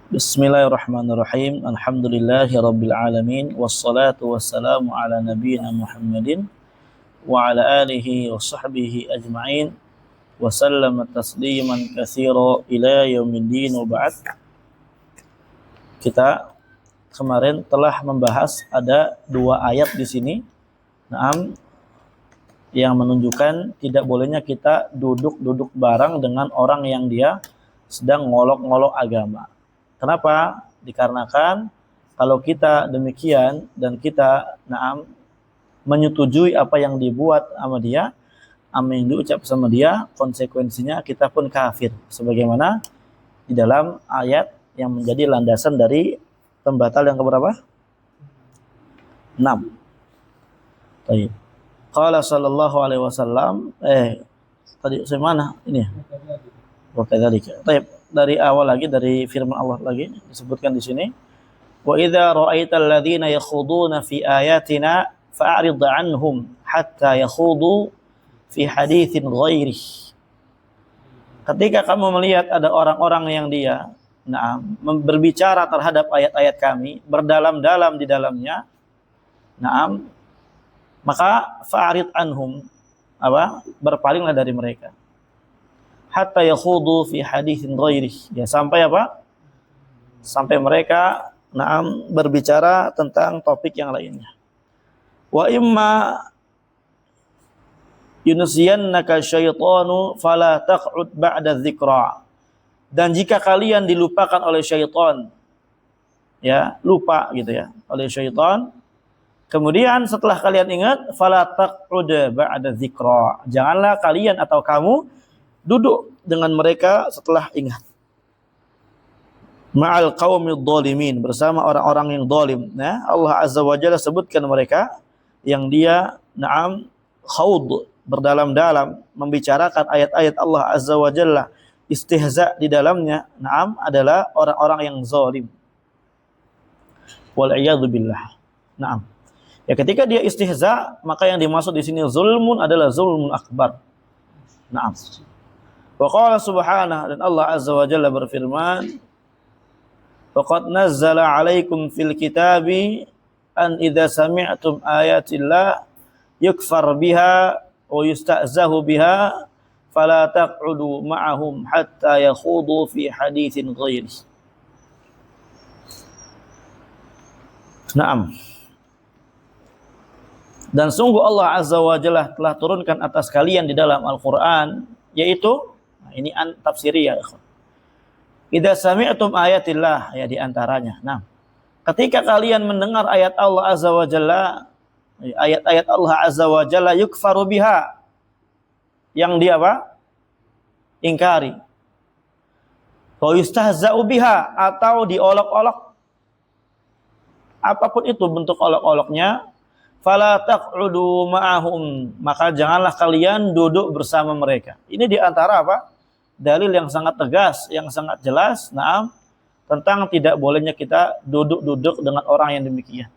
Bismillahirrahmanirrahim. Alhamdulillahirabbil alamin wassalatu wassalamu ala nabiyyina Muhammadin wa ala alihi wa sahbihi ajma'in wa sallama tasliman katsira ila yaumiddin wa ba'd. Kita kemarin telah membahas ada dua ayat di sini. Naam, yang menunjukkan tidak bolehnya kita duduk-duduk bareng dengan orang yang dia sedang ngolok-ngolok agama. Kenapa? Dikarenakan kalau kita demikian dan kita menyetujui apa yang dibuat sama dia, apa yang diucap sama dia, konsekuensinya kita pun kafir. Sebagaimana di dalam ayat yang menjadi landasan dari pembatal yang keberapa? 6. Baik. Qala sallallahu alaihi wasallam, tadi saya mana? Ini ya. Wa kadzalika. Baik. Dari awal lagi, dari firman Allah lagi disebutkan di sini, wa idza ra'aital ladzina yakhuduna fi ayatina fa'rid 'anhum hatta yakhudu fi haditsin ghairi. Ketika kamu melihat ada orang-orang yang dia berbicara terhadap ayat-ayat kami, berdalam-dalam di dalamnya, maka fa'rid 'anhum, berpalinglah dari mereka. Hatta yakhudu fi haditsin ghairi, ya, sampai apa? Sampai mereka berbicara tentang topik yang lainnya. Wa imma yunsiyannaka syaitanu fala taq'ud ba'da dzikra. Dan jika kalian dilupakan oleh syaitan, ya, lupa gitu ya, oleh syaitan, kemudian setelah kalian ingat, fala taq'ud ba'da dzikra. Janganlah kalian atau kamu duduk dengan mereka setelah ingat. Ma'al qaumid dhalimin, bersama orang-orang yang zalim. Nah, Allah Azza wa Jalla sebutkan mereka yang dia khaud, berdalam-dalam membicarakan ayat-ayat Allah Azza wa Jalla, istihza di dalamnya, adalah orang-orang yang zalim. Wal iyad billah. Ya, ketika dia istihza, maka yang dimaksud di sini zulmun adalah zulmun akbar. Wa qala subhanahu, dan Allah Azza wa Jalla berfirman, faqad nazzala 'alaikum fil kitabi an idza sami'tum ayatillah yukfar biha wa yusta'zahu biha fala taq'udu ma'ahum hatta yakhudu fi haditsin ghairi. Dan sungguh Allah Azza wa Jalla telah turunkan atas kalian di dalam Al-Qur'an, yaitu ini tafsiri ya. Idza sami'tum ayatillah, ya, di antaranya. Ketika kalian mendengar ayat Allah Azza wa Jalla, ayat-ayat Allah Azza wa Jalla, yukfaru biha, yang dia ingkari. Wa yustahza'u biha, atau diolok-olok. Apapun itu bentuk olok-oloknya, fala taq'udu ma'ahum, maka janganlah kalian duduk bersama mereka. Ini di antara dalil yang sangat tegas, yang sangat jelas, tentang tidak bolehnya kita duduk-duduk dengan orang yang demikian.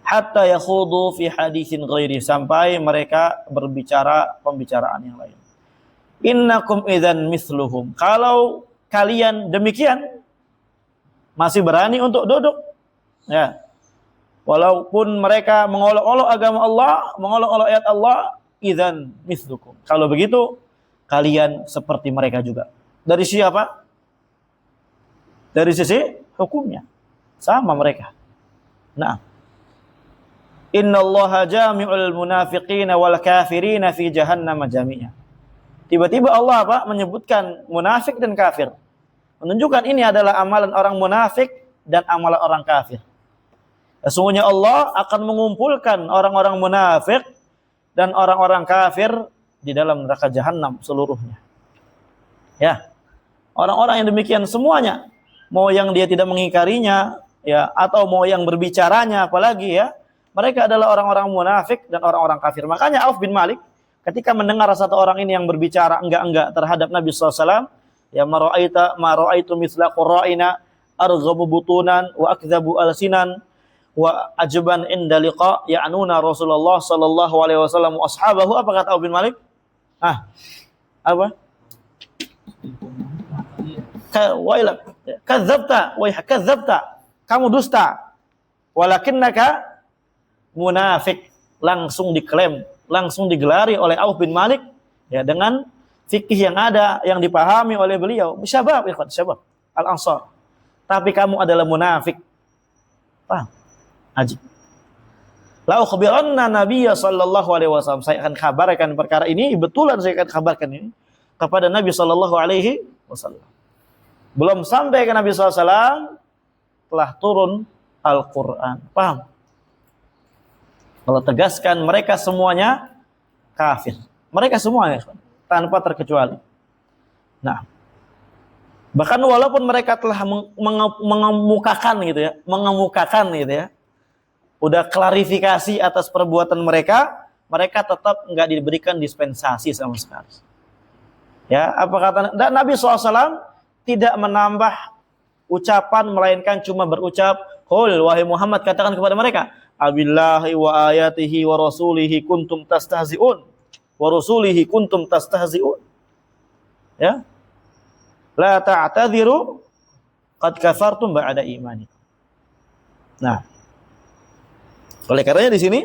Hatta yakhudu fi haditsin ghairi, sampai mereka berbicara pembicaraan yang lain. Innakum idzan mithluhum, kalau kalian demikian masih berani untuk duduk, ya, walaupun mereka mengolok-olok agama Allah, mengolok-olok ayat Allah, idzan mithlukum, kalau begitu kalian seperti mereka juga. Dari siapa? Dari sisi hukumnya sama mereka. Innallaha jami'ul munafiqina wal kafirina fi jahannam jami'a. Tiba-tiba Allah menyebutkan munafik dan kafir, menunjukkan ini adalah amalan orang munafik dan amalan orang kafir. Sesungguhnya Allah akan mengumpulkan orang-orang munafik dan orang-orang kafir di dalam neraka jahanam seluruhnya. Ya. Orang-orang yang demikian semuanya, mau yang dia tidak mengingkarinya, ya, atau mau yang berbicaranya, apalagi, ya, mereka adalah orang-orang munafik dan orang-orang kafir. Makanya Auf bin Malik ketika mendengar satu orang ini yang berbicara enggak-enggak terhadap Nabi SAW, ya, ma ra'aitu mithla qurra'ina arghabu butunan wa akdzabu alsinan wa ajban inda liqa ya'nuna Rasulullah sallallahu alaihi wasallam wa ashabahu. Apa kata Auf bin Malik? Apa? wailak, kadzabta, wa kadzabta, kamu dusta. Walakinnaka munafik, langsung diklaim, langsung digelari oleh Auf bin Malik ya dengan fikih yang ada yang dipahami oleh beliau. Syabab, ikhwan, syabab Al-Ansar. Tapi kamu adalah munafik. Paham? Ajib. La ukhbiranna Nabiyya sallallahu alaihi wasallam. Saya akan kabarkan perkara ini, betulan saya akan kabarkan ini kepada Nabi sallallahu alaihi wasallam. Belum sampai ke Nabi sallallahu alaihi wasallam telah turun Al-Qur'an. Paham? Allah tegaskan mereka semuanya kafir. Mereka semuanya tanpa terkecuali. Nah, bahkan walaupun mereka telah mengemukakan gitu ya, udah klarifikasi atas perbuatan mereka, mereka tetap nggak diberikan dispensasi sama sekali. Ya, apa kata Nabi SAW tidak menambah ucapan melainkan cuma berucap, "Qul wahai Muhammad, katakan kepada mereka, abillahi wa ayatihi wa rasulihi kuntum tastahzi'un wa rasulihi kuntum tastahzi'un." Ya. La ta'tadhiru qad kafartum ba'da imanikum. Nah, oleh karenanya di sini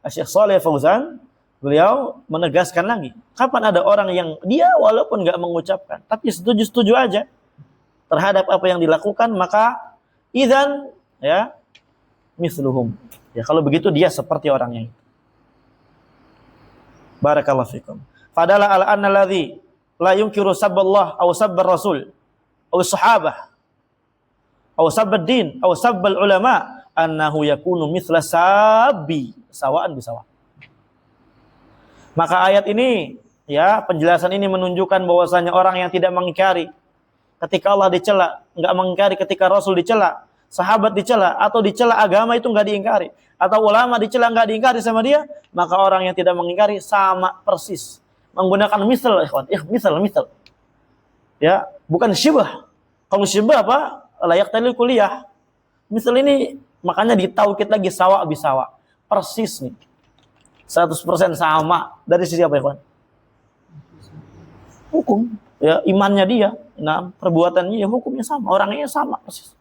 Syekh Shalih Fauzan beliau menegaskan lagi, kapan ada orang yang dia walaupun enggak mengucapkan tapi setuju-setuju aja terhadap apa yang dilakukan, maka idzan ya misluhum. Ya kalau begitu dia seperti orangnya itu. Barakallahu fikum. Fadala ala anna alladhi la yunkiru sabballah aw sabbar rasul aw sahabah aw sabbad din aw sabbal ulama annahu yakunu mithla sabbi sawaan bisawa. Maka ayat ini ya, penjelasan ini menunjukkan bahwasanya orang yang tidak mengingkari ketika Allah dicela, enggak mengingkari ketika Rasul dicela, sahabat dicela, atau dicela agama itu enggak diingkari, atau ulama dicela enggak diingkari sama dia, maka orang yang tidak mengingkari sama persis menggunakan misal, ikhwan, misal. Ya, bukan syibah. Kalau syibah apa? Layak dalil kuliah. Misal ini makanya ditaukid lagi sawa bisawa. Persis nih. 100% sama dari sisi apa, ikhwan? Hukum. Ya, imannya dia, nah perbuatannya ya hukumnya sama, orangnya sama persis.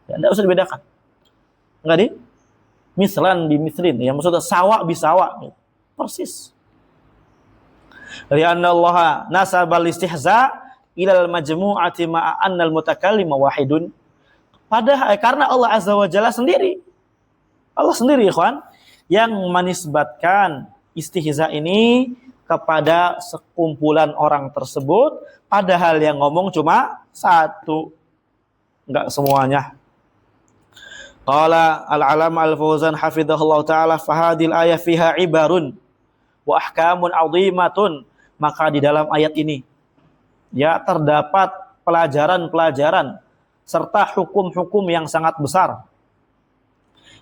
Ya, enggak usah dibedakan. Enggak di mislan bi mislin, ya maksudnya sawa bisawa gitu. Persis. Lianna Allah nasabal istihza ilal majmu'ati ma'a annal mutakallim wahidun. Padahal karena Allah Azza wa Jalla sendiri, Allah sendiri ikhwan yang menisbatkan istihza ini kepada sekumpulan orang tersebut, padahal yang ngomong cuma satu, enggak semuanya. Qala al-alama al-Fauzan hafizahullah ta'ala fahadil ayah fiha ibarun wa ahkamun azimatun. Maka di dalam ayat ini ya terdapat pelajaran-pelajaran serta hukum-hukum yang sangat besar.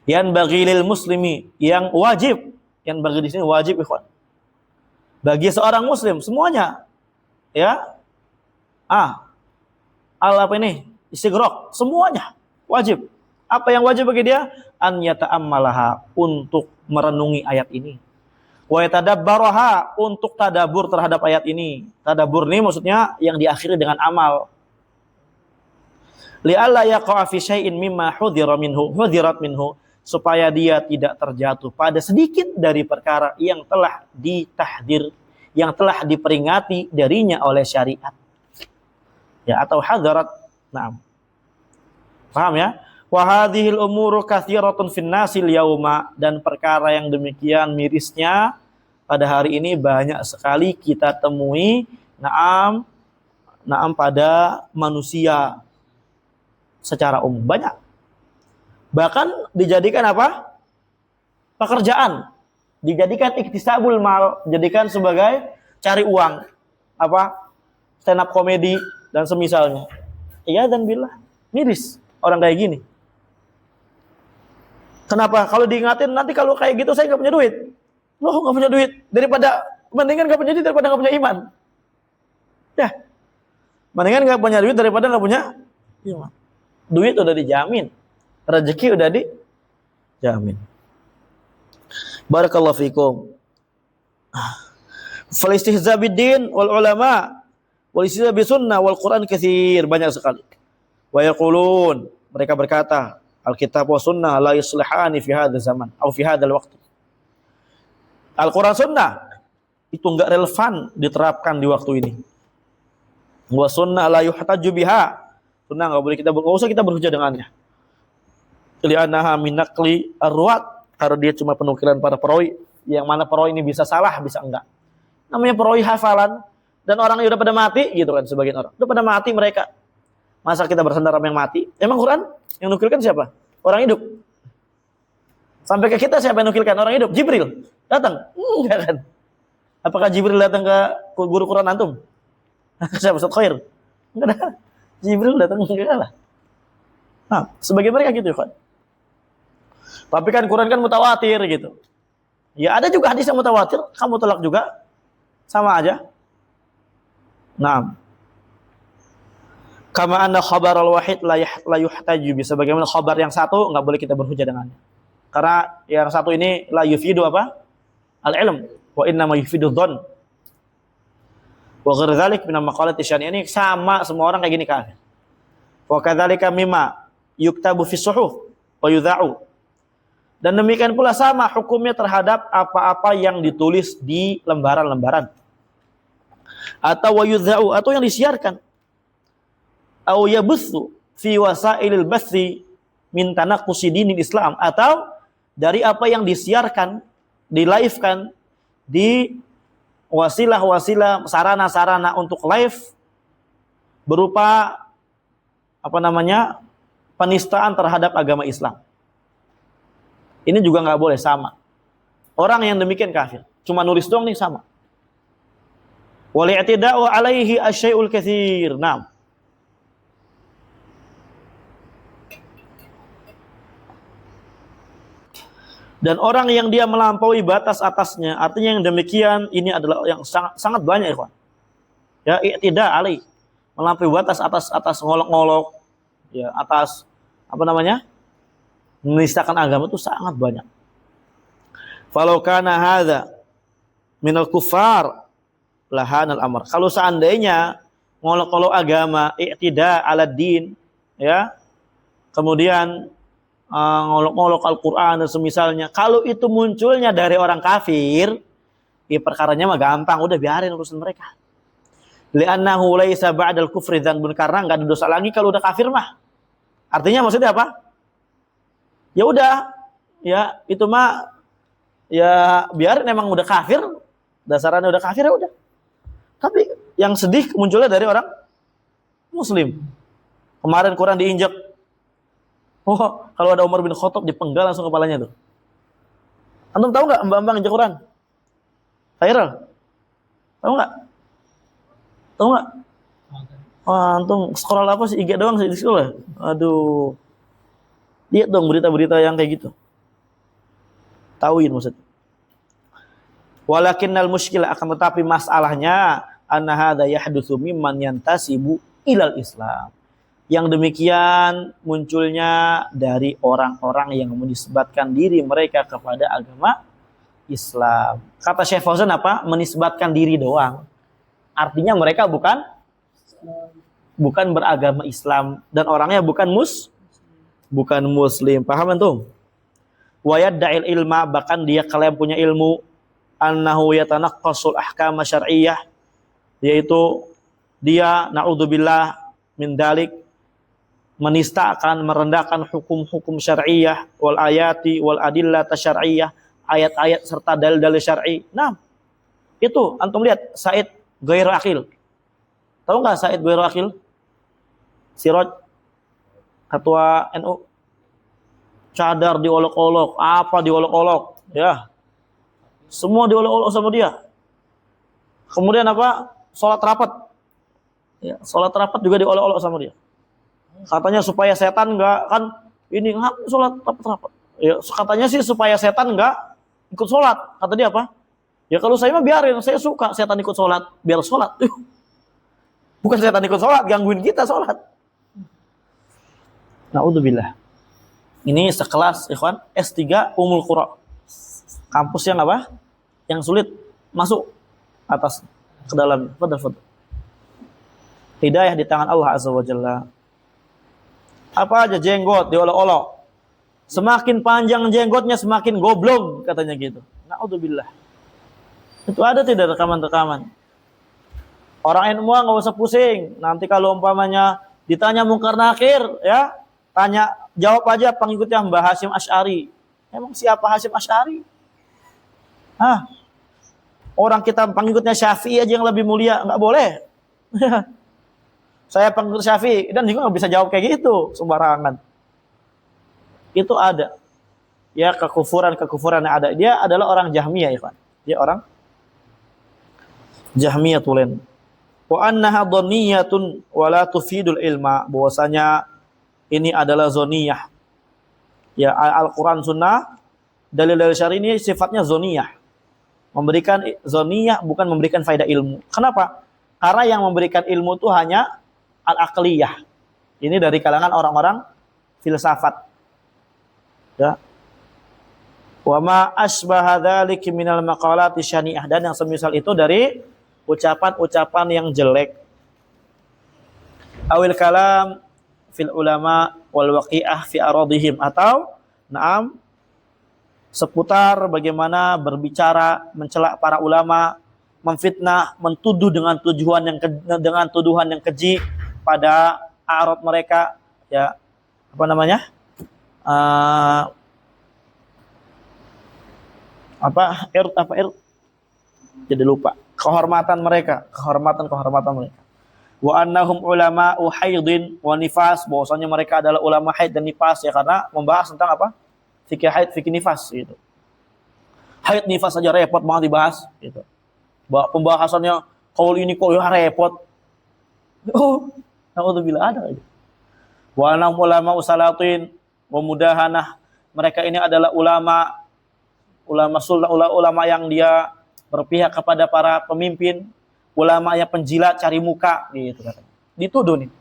Yang bagi lil muslimi, yang wajib, yang bagi di sini wajib ikhwan. Bagi seorang muslim semuanya ya apa ini istighraq, semuanya wajib. Apa yang wajib bagi dia? An yata'ammalaha, untuk merenungi ayat ini. Wa yatadabbaraha, untuk tadabur terhadap ayat ini. Tadabur ini maksudnya yang diakhiri dengan amal. Li'alla yaqa'a fi syai'in mimma hudirat minhu, supaya dia tidak terjatuh pada sedikit dari perkara yang telah ditahdir, yang telah diperingati darinya oleh syariat. Ya, atau hadarat. Naam. Paham ya? Wa hadhil umuru katsiratun fin nasil yauma, dan perkara yang demikian mirisnya pada hari ini banyak sekali kita temui naam pada manusia secara umum, banyak. Bahkan dijadikan apa? Pekerjaan. Dijadikan iktisabul mal, jadikan sebagai cari uang. Apa? Stand up comedy dan semisalnya. Iya dan billah, miris orang kayak gini. Kenapa? Kalau diingatin nanti kalau kayak gitu saya nggak punya duit. Loh, nggak punya duit, mendingan nggak punya duit daripada nggak punya iman. Ya, mendingan nggak punya duit daripada nggak punya iman. Duit udah dijamin, rezeki udah dijamin. Barakallahu fikum. Falistihza biddin wal ulama Wal istidlal bi sunnah wal Qur'an katsir, banyak sekali. Wa yaqulun, mereka berkata, Alkitab wa sunnah la yuslihani fi hadzal zaman atau fi hadzal waqt. Al-Qur'an sunnah itu enggak relevan diterapkan di waktu ini. Wa sunnah la yuhtaju biha. Sunnah enggak boleh enggak usah kita berhujjah dengannya. Li'annaha min naqli ar-ruwat, karena dia cuma penukilan para perawi, yang mana perawi ini bisa salah, bisa enggak. Namanya perawi hafalan, dan orang yang udah pada mati gitu kan, sebagian orang. Udah pada mati mereka. Masa kita bersandar sama yang mati? Emang Quran yang nukilkan siapa? Orang hidup. Sampai ke kita siapa yang nukilkan? Orang hidup. Jibril datang? Enggak kan? Apakah Jibril datang ke guru Quran antum? Siapa Ustaz Khair? Enggak ada. Jibril datang enggak lah. Nah, sebagai mereka gitu kan. Tapi kan Quran kan mutawatir gitu. Ya ada juga hadis yang mutawatir, kamu tolak juga. Sama aja. Nah, kama anna khabar al-wahid la yuhtaju bi, sebagaimana khabar yang satu enggak boleh kita berhujjah dengannya. Karena yang satu ini la yufidu apa? Al-ilm wa inna ma yufidu dhon. Wa ghairu dzalik min maqalat syani, ini sama semua orang kayak gini kan. Wa kadzalika mimma yuktabu fi suhuf wa yudha'u. Dan demikian pula sama hukumnya terhadap apa-apa yang ditulis di lembaran-lembaran. Atau wa yudha'u, atau yang disiarkan. Au yabuthu fi wasailil bathi min tanaqqusi dinil Islam, atau dari apa yang disiarkan, di-live-kan di wasilah-wasilah, sarana-sarana untuk live berupa penistaan terhadap agama Islam. Ini juga nggak boleh, sama. Orang yang demikian kafir. Cuma nulis doang nih sama. Wal i'tida'u alaihi asyai'ul katsir. Naam. Dan orang yang dia melampaui batas atasnya, artinya yang demikian ini adalah yang sangat banyak, ikhwan. Ya, i'tida' alaihi, melampaui batas atas ngolok-ngolok, ya, atas menistakan agama itu sangat banyak. Falau kana hadza minal kufar lahanal amr. Kalau seandainya ngolok-ngolok agama, i'tida' ala din, ya, kemudian ngolok-ngolok Al-Qur'an dan semisalnya, kalau itu munculnya dari orang kafir, ya perkaranya mah gampang, udah biarin urusan mereka. Li'annahu laisa ba'dal kufri dzanbun, karena enggak ada dosa lagi kalau udah kafir mah. Artinya maksudnya apa? Ya udah, ya itu mah ya biarin, emang udah kafir, dasarannya udah kafir, ya udah. Tapi yang sedih munculnya dari orang muslim. Kemarin Quran diinjak. Oh, kalau ada Umar bin Khattab dipenggal langsung kepalanya tuh. Antum tahu nggak mbak-mbak injak Quran? Viral. Tahu nggak? Tahu nggak? Wah, antum scroll apa sih? IG doang sih di scroll ya? Aduh. Lihat dong berita-berita yang kayak gitu. Tauin maksudnya. Walakinnal mushkilah, akan tetapi masalahnya anna hadza yahdutsu mimman yantasibu ilal Islam. Yang demikian munculnya dari orang-orang yang menisbatkan diri mereka kepada agama Islam. Kata Syekh Fauzan apa? Menisbatkan diri doang. Artinya mereka bukan beragama Islam dan orangnya bukan muslim. Paham antum? Wa yadda'il ilma, bahkan dia klaim punya ilmu, annahu yatanaqqasul ahkam syar'iyyah, yaitu dia naudzubillah min dalik, menistakan, merendahkan hukum-hukum syar'iyyah, wal ayati wal adillah tasyar'iyyah, ayat-ayat serta dalil-dalil syar'i. Nah, itu antum lihat Said Ghairu Aqil. Tahu nggak Said Ghairu Aqil? Siraj, ketua NU. Cadar diolok-olok, apa diolok-olok, ya. Semua diolok-olok sama dia. Kemudian apa? Sholat rapat. Ya, sholat rapat juga diolok-olok sama dia. Katanya supaya setan enggak, kan ini sholat rapat-rapat. Ya, katanya sih supaya setan enggak ikut sholat. Kata dia apa? Ya kalau saya mah biarin, saya suka setan ikut sholat, biar sholat. Bukan setan ikut sholat, gangguin kita sholat. Na'udzubillah. Ini sekelas ikhwan S3 Ummul Qura. Kampus yang apa? Yang sulit masuk atas ke dalam. Fadal. Hidayah di tangan Allah Azza wa Jalla. Apa aja jenggot diolok-olok. Semakin panjang jenggotnya semakin goblok katanya gitu. Na'udzubillah. Itu ada tidak rekaman-rekaman? Orang ilmu nggak usah pusing. Nanti kalau umpamanya ditanya Munkar Nakir, ya tanya jawab aja pengikutnya Mbah Hasyim Asy'ari. Emang siapa Hasyim Asy'ari? Orang kita pengikutnya Syafi'i aja yang lebih mulia, nggak boleh. Saya pengikut Syafi'i dan juga nggak bisa jawab kayak gitu sembarangan. Itu ada. Ya kekufuran yang ada. Dia adalah orang Jahmiyah, ya kan. Dia orang Jahmiyah tulen. Wa annaha dhanniyatun wa la tufidul ilma. Bahwasanya ini adalah zoniyah. Ya Al-Qur'an Sunnah dalil-dalil syar'i ini sifatnya zoniyah. Memberikan zoniyah bukan memberikan faedah ilmu. Kenapa? Karena yang memberikan ilmu itu hanya al-aqliyah. Ini dari kalangan orang-orang filsafat. Ya. Wa ma asbaha dzalika minal maqalati syani'ah, dan yang semisal itu dari ucapan-ucapan yang jelek. Awil kalam fil ulama wal waqi'ah fi aradihim, atau seputar bagaimana berbicara mencela para ulama, memfitnah, mentuduh dengan tuduhan yang keji pada arad mereka, ya jadi lupa kehormatan mereka. Wa annahum ulama'u haidin wa nifas, bahwasanya mereka adalah ulama haid dan nifas, ya karena membahas tentang apa? Fikih haid, fikih nifas gitu. Haid nifas saja repot banget dibahas gitu. Pembahasannya qaul ini qaul repot. Naudzubillah ada gitu. Wa annahum ulama'u salatin wa mudahanah, mereka ini adalah ulama yang dia berpihak kepada para pemimpin, ulama yang penjilat cari muka gitu katanya. Dituduh nih.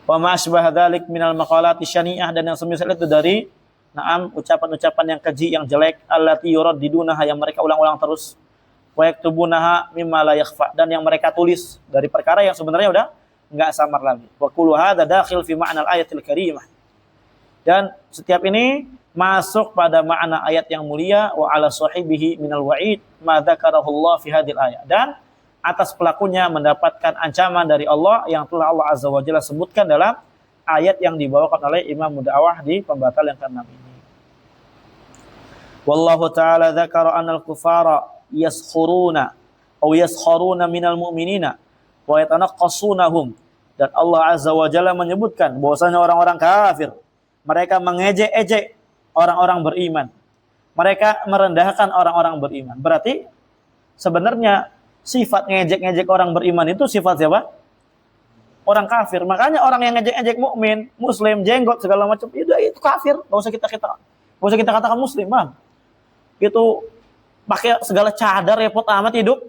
Wa ma asbah dzalik minal maqalati syani'ah, dan yang semisal itu dari ucapan-ucapan yang keji, yang jelek, allati yuraddidunaha, yang mereka ulang-ulang terus, wa yaktubunaha mimma la yakhfa, dan yang mereka tulis dari perkara yang sebenarnya udah enggak samar lagi. Wa kullu hadza dakhil fi ma'nal ayatil karimah. Dan setiap ini masuk pada makna ayat yang mulia, wa ala sahibihi minal wa'id ma dzakarahullah fi hadhil ayat, dan atas pelakunya mendapatkan ancaman dari Allah yang telah Allah Azza wa Jalla sebutkan dalam ayat yang dibawakan oleh Imam Mudawah di pembatal yang ke-6 ini. Wallahu ta'ala dzakara anal kufara yaskharuna minal mu'minina wa yatanaqqasunahum, dan Allah Azza wa Jalla menyebutkan bahwasanya orang-orang kafir mereka mengejek-ejek orang-orang beriman. Mereka merendahkan orang-orang beriman. Berarti sebenarnya sifat ngejek-ngejek orang beriman itu sifat siapa? Orang kafir. Makanya orang yang ngejek-ngejek mukmin, muslim, jenggot segala macam itu kafir. Enggak usah kita katakan muslim, Bang. Itu pakai segala cadar repot amat hidup.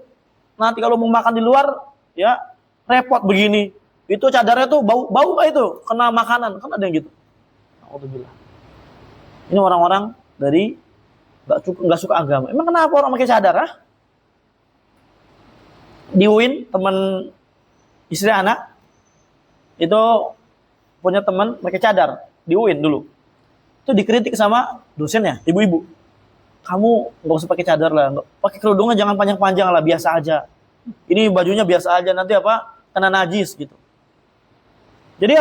Nanti kalau mau makan di luar ya repot begini. Itu cadarnya tuh bau itu kena makanan, kan ada yang gitu. Alhamdulillah. Ini orang-orang dari nggak suka agama. Emang kenapa orang pakai cadar? Di UIN teman istri anak itu punya teman pakai cadar di UIN dulu. Itu dikritik sama dosennya, ibu-ibu. Kamu nggak usah pakai cadar lah, pakai kerudungnya jangan panjang-panjang lah, biasa aja. Ini bajunya biasa aja, nanti kena najis gitu. Jadi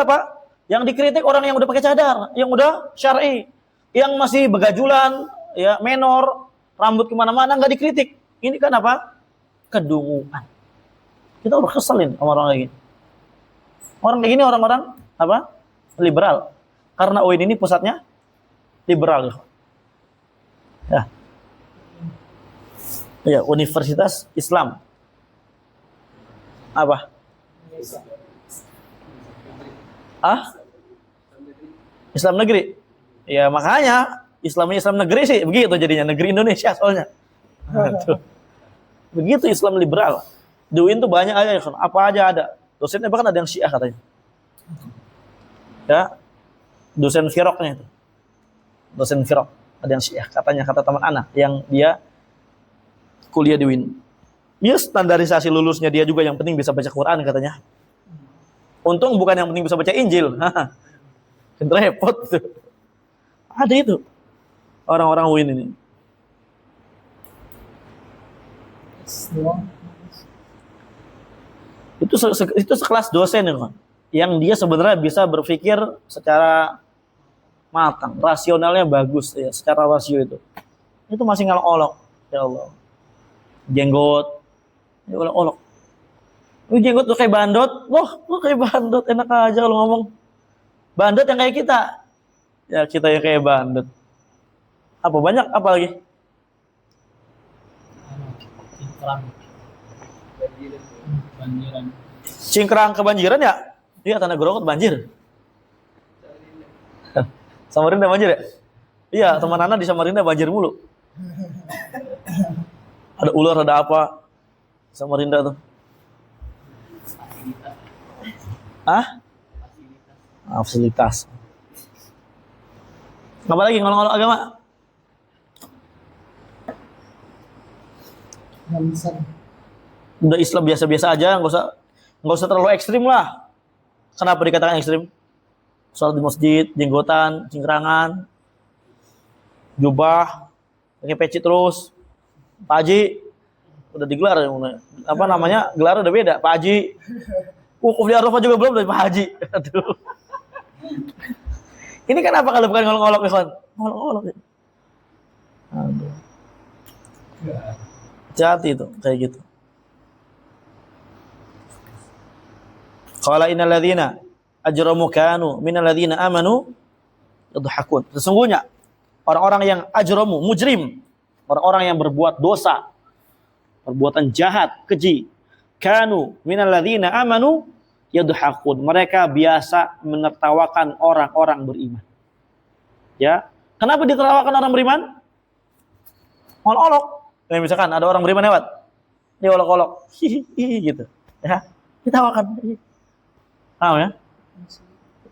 yang dikritik orang yang udah pakai cadar, yang udah syar'i. Yang masih begajulan, ya menor, rambut kemana-mana nggak dikritik. Ini kan kedunguan. Kita udah keselin sama orang kayak gini. Orang kayak gini orang-orang liberal. Karena UIN ini pusatnya liberal. Ya, Universitas Islam. Islam negeri. Ya makanya Islam negeri sih begitu jadinya, negeri Indonesia soalnya. Begitu Islam liberal. Di UIN tuh banyak aja, apa aja ada. Dosennya bahkan ada yang Syiah katanya. Ya. Dosen firoknya itu. Dosen firok ada yang Syiah katanya, kata teman anak yang dia kuliah di UIN. Dia standarisasi lulusnya dia juga yang penting bisa baca Quran katanya. Untung bukan yang penting bisa baca Injil. Kan repot tuh. Ada itu orang-orang UIN ini. Itu sekelas dosen ya, kan? Yang dia sebenarnya bisa berpikir secara matang, rasionalnya bagus ya, secara rasio itu. Itu masih ngalok-olok, ya Allah. Jenggot, ya olok-olok. Lu jenggot tuh kayak bandot, wah, lu kayak bandot, enak aja kalau ngomong. Bandot yang kayak kita, ya kita yang kayak bandot. Apa banyak, apa lagi? Cingkrang kebanjiran ya? Iya, Tanah Grogol banjir. Samarinda banjir ya? Iya, teman Nana di Samarinda banjir mulu. Ada ular, ada apa? Samarinda tuh. Fasilitas. Apa lagi ngolong-ngolong agama? Udah Islam biasa-biasa aja, nggak usah terlalu ekstrim lah. Kenapa dikatakan ekstrim? Sholat di masjid, jenggotan, cingkrangan, jubah, pakai peci terus. Pak Haji udah digelar, apa namanya? Gelar udah beda. Pak Haji, wukuf di Arafah juga belum dari Pak Haji. Aduh. Ini kan apa kalau bukan ngolok-ngolok, ya kan? Ngolok-ngolok. Aduh. Hati-hati itu, kayak gitu. Qala innal ladzina ajramu kanu minal ladzina amanu yadhakun. Sesungguhnya orang-orang yang ajramu, mujrim, orang-orang yang berbuat dosa, perbuatan jahat, keji, kanu minal ladzina amanu yadhakun. Mereka biasa menertawakan orang-orang beriman. Ya, kenapa ditertawakan orang beriman? Olok-olok. Kayak misalkan ada orang beriman lewat, dia olok-olok, hihi gitu. Ya, ditawakan. Tahu ya?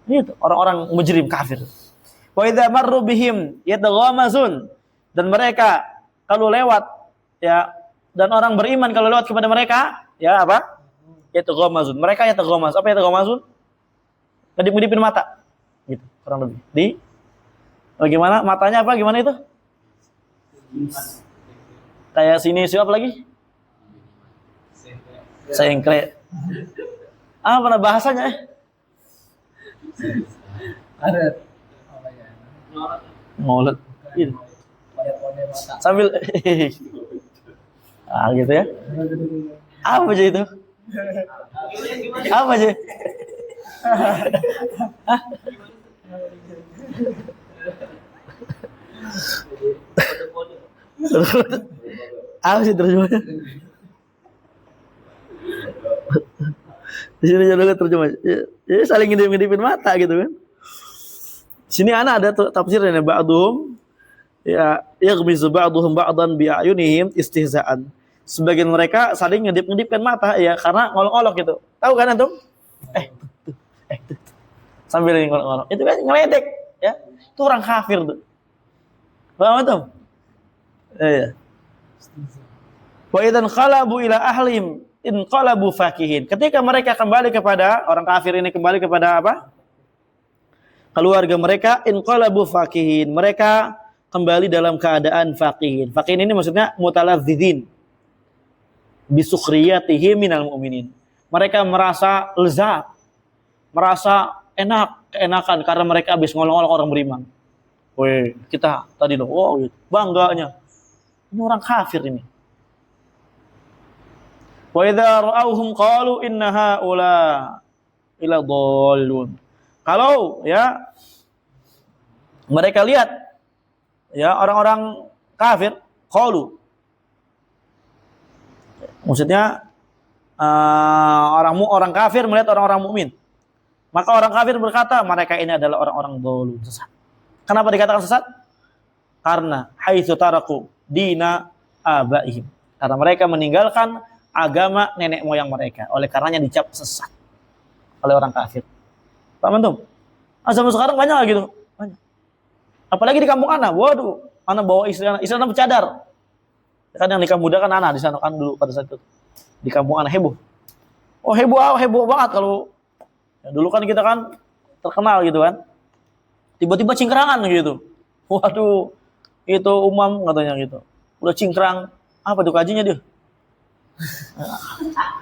Itu orang-orang mujrim kafir. Wa idza marru bihim yataghamazun, dan mereka kalau lewat ya, dan orang beriman kalau lewat kepada mereka ya apa? Yataghamazun. Mereka yataghamaz. Apa yataghamazun? Ngedip-ngedipin mata. Gitu, kurang lebih. Bagaimana matanya apa? Gimana itu? Kayak sini siapa lagi? Sengkre. Apa bahasanya? Ada ngolet. Sambil gitu ya. Apa aja itu? Apa aja? Apa sih terjemahnya? Di sini juga terjemah. Ya saling ngedip-ngedipin mata gitu kan. Sini anak ada tafsirnya ba'dhum ya yaghmizu ba'dhum ba'dan bi'ayunihim istihza'an. Sebagian mereka saling ngedip-ngedipkan mata ya karena ngolok-ngolok gitu. Tahu kan antum? Sambil ngolok-ngolok. Itu kan ngeledek ya. Itu orang kafir tuh. Paham antum? Iya. Wa idzan qalabu ila ahlim inqalabu fakihin. Ketika mereka kembali kepada orang kafir ini, kembali kepada apa? Keluarga mereka, inqalabu fakihin. Mereka kembali dalam keadaan fakihin. Fakihin ini maksudnya mutalazzidin bi sukhriyatihi minal mu'minin. Mereka merasa lezat, merasa keenakan karena mereka habis ngolong-ngolong orang beriman. Weh, kita tadi loh, gitu. Bangganya. Ini orang kafir ini. Wa idza ra'awhum qalu inna haula ila dhallun. Kalau ya mereka lihat ya orang-orang kafir, qalu. Maksudnya orang kafir melihat orang-orang mukmin. Maka orang kafir berkata, mereka ini adalah orang-orang dhallun, sesat. Kenapa dikatakan sesat? Karena haitsu taraku dina abaihim. Karena mereka meninggalkan agama nenek moyang mereka. Oleh karenanya dicap sesat oleh orang kafir. Paham antum? Zaman sekarang banyak gitu. Banyak. Apalagi di kampung anak. Waduh, anak bawa istri anak bercadar. Kan yang nikah muda kan anak di sana kan dulu pada saat itu. di kampung anak heboh. Oh heboh banget kalau ya, dulu kan kita kan terkenal gitu kan. Tiba-tiba cingkrangan gitu. Waduh, itu umam katanya gitu. Udah cingkrang, apa tuh kajinya dia?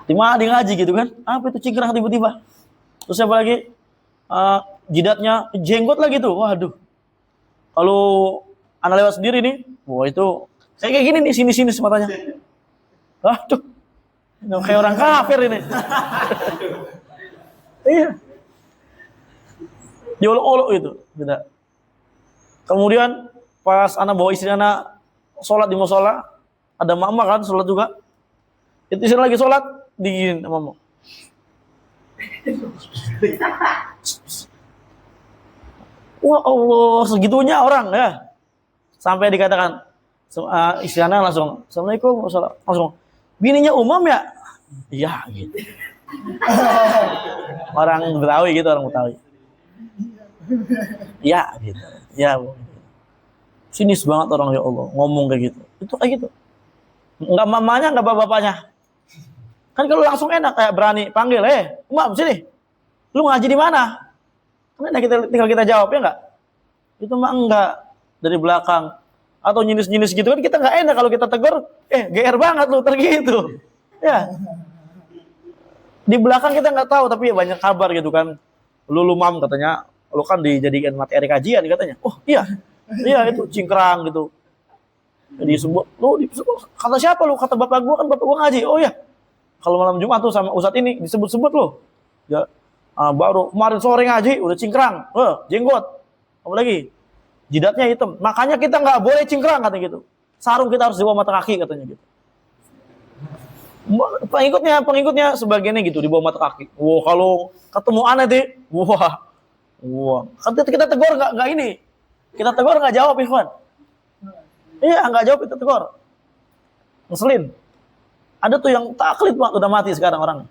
Di ngaji gitu kan. Apa itu cingkrang tiba-tiba? Terus apa lagi? Jidatnya jenggot lagi tuh. Waduh. Kalau anak lewat sendiri nih, wah itu kayak gini nih sini matanya. Waduh. Kayak orang kafir ini. Iya. Diolok-olok itu, tidak. Kemudian pas anak bawa istri anak sholat di musola, ada mama kan sholat juga. Itu istri lagi sholat, diginin mama. Wah Allah, segitunya orang ya. Sampai dikatakan istri anak langsung, Assalamualaikum, langsung. Bininya umam ya? Iya gitu. Orang Betawi gitu, orang Betawi. Ya gitu. Ya. Sinis banget orang ya Allah ngomong kayak gitu. Itu kayak gitu. Enggak mamanya, enggak bapaknya. Kan kalau langsung enak kayak berani panggil, Umam sini. Lu ngaji di mana? Kan tinggal kita jawab ya enggak? Itu mah enggak, dari belakang. Atau nyinis-nyinis gitu kan kita enggak enak kalau kita tegur, GR banget lu tergitu. Ya. Di belakang kita enggak tahu tapi ya banyak kabar gitu kan. Lu mam katanya, lu kan dijadikan materi kajian katanya. Oh iya. Iya itu cingkrang gitu. Jadi sebut, kata siapa lu? Kata bapak gua, kan bapak gua ngaji. Oh iya. Kalau malam Jumat tuh sama ustadz ini disebut-sebut lu. Ya, baru kemarin sore ngaji udah cingkrang. Jenggot. Apa lagi? Jidatnya hitam. Makanya kita nggak boleh cingkrang katanya gitu. Sarung kita harus di bawah mata kaki katanya gitu. Pengikutnya sebagiannya gitu di bawah mata kaki. Wah, kalau ketemu aneh deh. Wah. Kan kita tegur nggak ini. Kita tegur nggak jawab, Ikhwan. Iya, nggak jawab kita tegur. Ngeselin. Ada tuh yang taklid Pak, udah mati sekarang orangnya.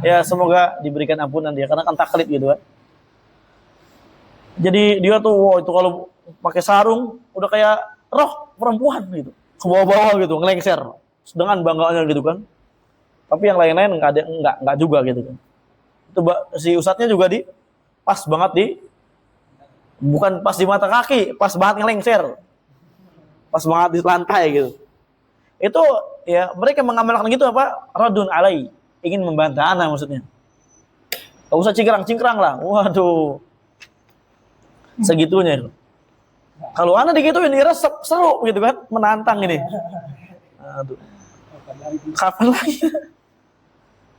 Ya semoga diberikan ampunan dia karena kan taklid gitu kan. Jadi dia tuh itu kalau pakai sarung udah kayak roh perempuan gitu. Ke bawah-bawah gitu, ngelengser. Dengan bangganya gitu kan. Tapi yang lain-lain enggak juga gitu kan. Itu si ustadznya juga pas banget bukan pas di mata kaki, pas banget ngelengser. Pas banget di lantai gitu. Itu ya mereka mengamalkan gitu apa? Radun alai, ingin membantah ana maksudnya. Enggak usah cingkrang-cingkrang lah. Waduh. Segitunya itu. Kalau ana digituin diresep seru gitu kan, menantang ini. Aduh. Kapan lagi?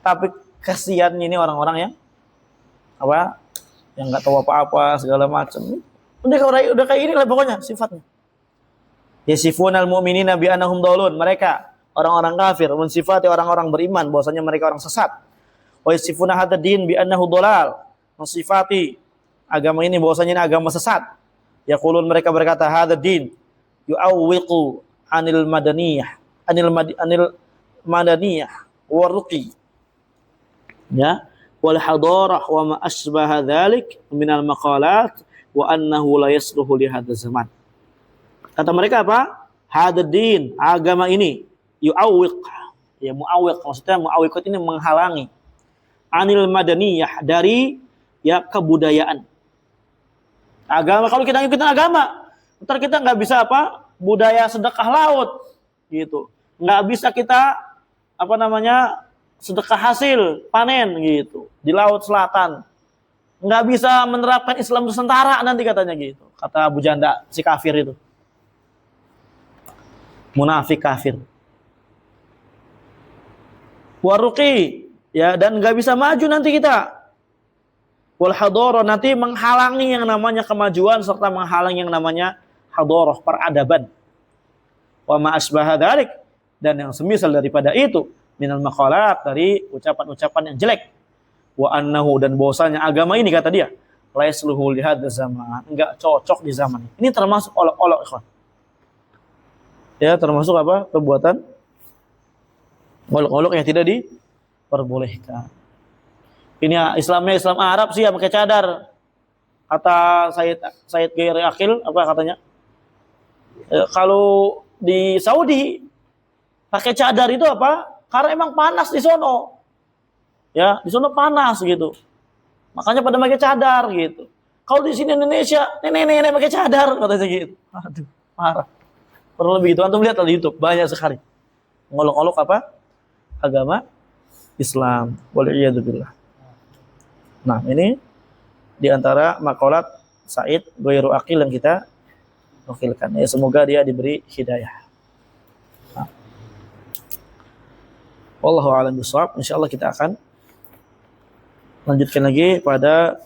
Tapi kasihannya ini orang-orang yang yang nggak tahu apa-apa segala macam. Udah kayak ini lah pokoknya sifatnya. Yasifunal mu'minina bi annahum dhalun. Mereka orang-orang kafir mensifati orang-orang beriman bahwasanya mereka orang sesat. Wa yasifuna hadzal din bi annahu dhalal. Mensifati agama ini bahwasanya ini agama sesat. Yaqulun mereka berkata hadzal din yu'awwiqu anil madaniyah waruqi. Ya, wal hadarah wa ma asbaha dzalik minal maqalat wa annahu la yasluhu li hadzal zaman. Kata mereka apa? Hadaddin, agama ini yu'awwiq. Ya mu'awwiq, maksudnya mu'awwiq ini menghalangi anil madaniyah, dari ya kebudayaan. Agama, kalau kita ngikutin agama, ntar kita nggak bisa budaya sedekah laut gitu. Nggak bisa kita sedekah hasil panen gitu di laut selatan. Nggak bisa menerapkan Islam Nusantara nanti katanya gitu. Kata Abu Janda si kafir itu. Munafik kafir. Waruqi, ya, dan nggak bisa maju nanti kita. Wal hadara, nanti menghalangi yang namanya kemajuan serta menghalangi yang namanya hadarah, peradaban. Wa ma asbaha dzalik, dan yang semisal daripada itu minal maqalat, dari ucapan-ucapan yang jelek. Wa annahu, dan bahwasanya agama ini kata dia la yasluhu li hadzal zaman, enggak cocok di zaman ini. Ini termasuk olok-olok, ikhwan. Ya, termasuk perbuatan olok-olok yang tidak diperbolehkan. Ini Islamnya Islam Arab sih ya pakai cadar. Kata Said Gairi Akil katanya? Kalau di Saudi pakai cadar itu Karena emang panas di sono. Ya, di sono panas gitu. Makanya pada pakai cadar gitu. Kalau di sini Indonesia, nenek-nenek pakai cadar katanya gitu. Aduh, parah. Perlu lebih gitu. Antum lihat di YouTube banyak sekali. Ngolok-olok apa? Agama Islam. Waliyadzubillah. Nah, ini di antara makalat Said Ghairu Aqil yang kita nukilkan. Ya, semoga dia diberi hidayah. Nah. Wallahu a'lam bishawab. Insyaallah kita akan lanjutkan lagi pada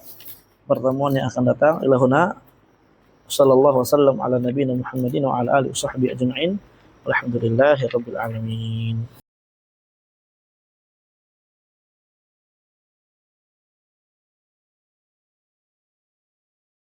pertemuan yang akan datang. Ilahuna sallallahu wasallam ala nabiyina Muhammadin wa ala alihi washabbihi ajma'in. Walhamdulillahirabbil alamin.